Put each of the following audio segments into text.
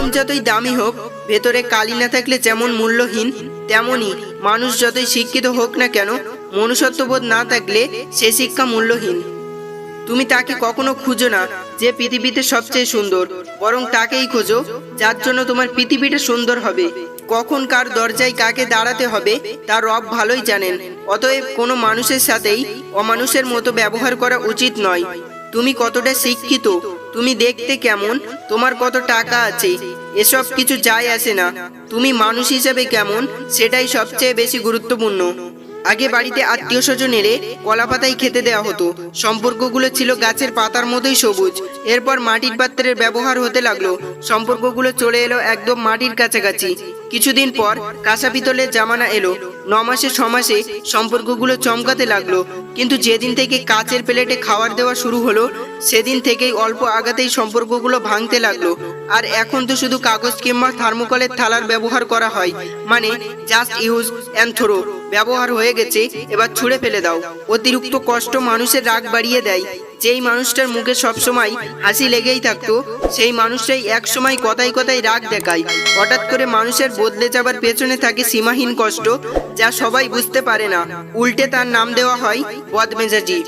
কলম যতই দামি হোক, ভেতরে কালি না থাকলে যেমন মূল্যহীন, তেমনি মানুষ যতই শিক্ষিত হোক না কেন, মনুষ্যত্ববোধ না থাকলে সে শিক্ষা মূল্যহীন। তুমি তাকে কখনো খুঁজো না যে পৃথিবীতে সবচেয়ে সুন্দর, বরং তাকেই খোঁজো যার জন্য তোমার পৃথিবীটা সুন্দর হবে। কখন কার দরজায় কাকে দাঁড়াতে হবে তা রব ভালোই জানেন। অতএব কোনো মানুষের সাথেই অমানুষের মতো ব্যবহার করা উচিত নয়। তুমি কতটা শিক্ষিত, তুমি দেখতে কেমন, তোমার কত টাকা আছে, এসব কিছু যায় আসে না। তুমি মানুষ হিসেবে কেমন, সেটাই সবচেয়ে বেশি গুরুত্বপূর্ণ। আগে বাড়িতে আত্মীয় স্বজন এলে কলা পাতাই খেতে দেওয়া হতো। সম্পর্কগুলো ছিল গাছের পাতার মতোই সবুজ। এরপর মাটির পাত্রের ব্যবহার হতে লাগলো। সম্পর্কগুলো চলে এলো একদম মাটির কাছাকাছি। কিছুদিন পর কাঁসা পিতলের জামানা এলো। 9 মাসে 6 মাসে সম্পর্কগুলো চমকাতে লাগলো। কিন্তু যেদিন থেকে কাচের প্লেটে খাবার দেওয়া শুরু হলো, সেদিন থেকেই অল্প আগাতেই সম্পর্কগুলো ভাঙতে লাগলো। আর এখন তো শুধু কাগজ কিংবা থার্মোকলের থালার ব্যবহার করা হয়, মানে জাস্ট ইউজ অ্যান্ড থ্রো ব্যবহার হয়ে গেছে, এবার ছুঁড়ে ফেলে দাও। অতিরিক্ত কষ্ট মানুষের রাগ বাড়িয়ে দেয়। যেই মানুষটার মুখে সবসময় হাসি লেগেই থাকতো, সেই মানুষটাই একসময় কথায় কথায় রাগ দেখায়। হঠাৎ করে মানুষের বদলে যাবার পেছনে থাকে সীমাহীন কষ্ট, যা সবাই বুঝতে পারে না। উল্টে তার নাম দেওয়া হয় বদমেজাজি।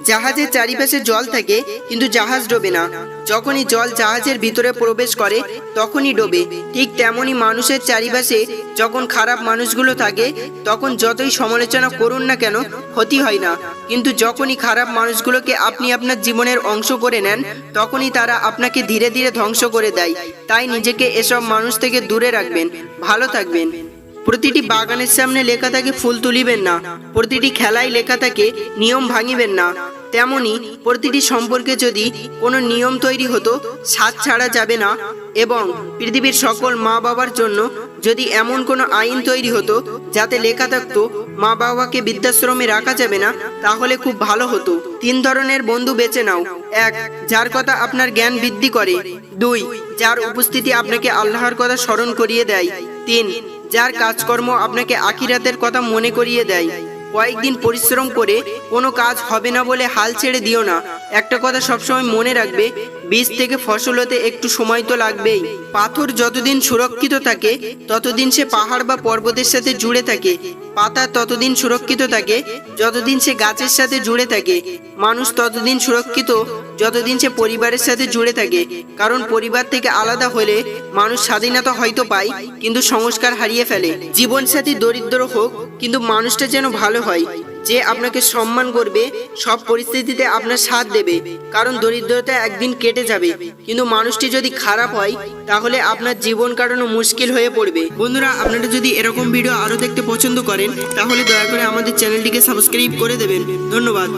জাহাজের চারিপাশে জল থাকে, কিন্তু জাহাজ ডোবে না। যখনই জল জাহাজের ভিতরে প্রবেশ করে তখনই ডোবে। ঠিক তেমনই মানুষের চারিপাশে যখন খারাপ মানুষগুলো থাকে, তখন যতই সমালোচনা করুন না কেন ক্ষতি হয় না। কিন্তু যখনই খারাপ মানুষগুলোকে আপনি আপনার জীবনের অংশ করে নেন, তখনই তারা আপনাকে ধীরে ধীরে ধ্বংস করে দেয়। তাই নিজেকে এসব মানুষ থেকে দূরে রাখবেন, ভালো থাকবেন। প্রতিটি বাগানের সামনে লেখা থাকে ফুল তুলিবেন না, প্রতিটি খেলায় লেখা থাকে নিয়ম ভাঙিবেন না। তেমনি প্রতিটি সম্পর্কে যদি কোনো নিয়ম তৈরি হতো, সাথ ছাড়া যাবে না, এবং পৃথিবীর সকল মা বাবার জন্য যদি এমন কোনো আইন তৈরি হতো যাতে লেখা থাকতো মা বাবাকে বৃদ্ধাশ্রমে রাখা যাবে না, তাহলে খুব ভালো হতো। 3 ধরনের বন্ধু বেছে নাও। 1. যার কথা আপনার জ্ঞান বৃদ্ধি করে। 2. যার উপস্থিতি আপনাকে আল্লাহর কথা স্মরণ করিয়ে দেয়। 3. যার কাজকর্ম আপনাকে আখিরাতের কথা মনে করিয়ে দেয়। কয়েকদিন পরিশ্রম করে কোনো কাজ হবে না বলে হাল ছেড়ে দিও না। একটা কথা সবসময় মনে রাখবে, বীজ থেকে ফসল হতে একটু সময় তো লাগবেই। পাথর যতদিন সুরক্ষিত থাকে ততদিন সে পাহাড় বা পর্বতের সাথে জুড়ে থাকে। পাতা ততদিন সুরক্ষিত থাকে যতদিন সে গাছের সাথে জুড়ে থাকে। মানুষ ততদিন সুরক্ষিত যতদিন সে পরিবারের সাথে জুড়ে থাকে। কারণ পরিবার থেকে আলাদা হলে মানুষ স্বাধীনতা হয়তো পায়, কিন্তু সংস্কার হারিয়ে ফেলে। জীবনসাথী দরিদ্র হোক, কিন্তু মানুষটা যেন ভালো হয়, যে আপনাকে সম্মান করবে, সব পরিস্থিতিতে আপনার সাথ দেবে। কারণ দরিদ্রতা একদিন কেটে যাবে, কিন্তু মানুষটি যদি খারাপ হয় তাহলে আপনার জীবন কাটানো মুশকিল হয়ে পড়বে। বন্ধুরা, আপনারা যদি এরকম ভিডিও আরো দেখতে পছন্দ করেন, তাহলে দয়া করে আমাদের চ্যানেলটিকে সাবস্ক্রাইব করে দেবেন। ধন্যবাদ।